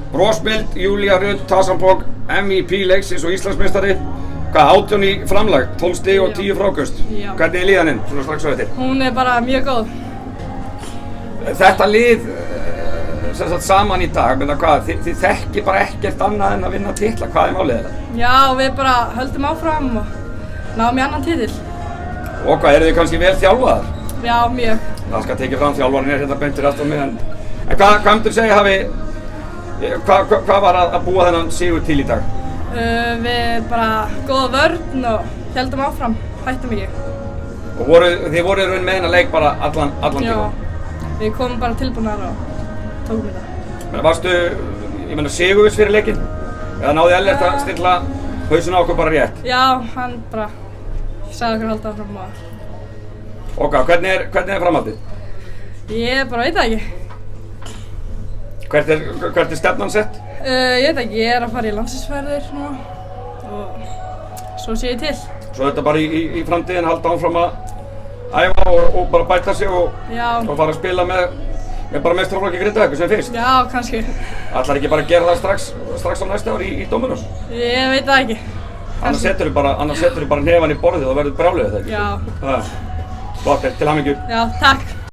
Brosmild, Júlía Rut, Tassanbók, MVP leiksins og Íslandsmeistari. Hvað, 18 í framlag, 12 stig og 10 fráköst. Já. Hvernig er líðaninn, svona strax á eftir? Hún bara mjög góð. Þetta lið, sem sagt saman í dag, menna hvað, þið þekki bara ekkert annað en að vinna titla, hvað er málið þetta? Já, við bara höldum áfram og náum í annan titil. Og hvað, eru þið kannski vel þjálfaðar? Já, mjög. Það skal tekið fram, þjálfarinn er hérna beintir allt á mig, en hvað myndur segja hvað var að búa þennan sigur til í dag? Við bara góða vörn og heldum áfram, hættum ekki. Og þið voruð í raun með hennar leik bara allan tíma? Já, við komum bara tilbúnar og tókum þetta. Men varstu, ég meina, sigurviss fyrir leikinn? Eða náði Ellert að stilla hausinn á okkur bara rétt? Já, hann bara sagði okkur að halda áfram og... Og hvað, hvernig er framhaldið? Ég bara veit það ekki. Hvert er stefnan sett? Ég veit ekki, ég er að fara í landsliðsferðir núna og svo sé ég til. Svo þetta bara í framtíðin halda áfram að æfa og bara bæta sig og fara að spila með bara meistaraflokki Grindavíkur sem fyrst? Já, kannski. Ætlar ekki bara að gera það strax á næsta ári í Dominos? Ég veit það ekki. Annars seturðu bara hnefann í borðið og verður brjáluð, eða ekki? Já. Flott, til hamingju. Já, takk.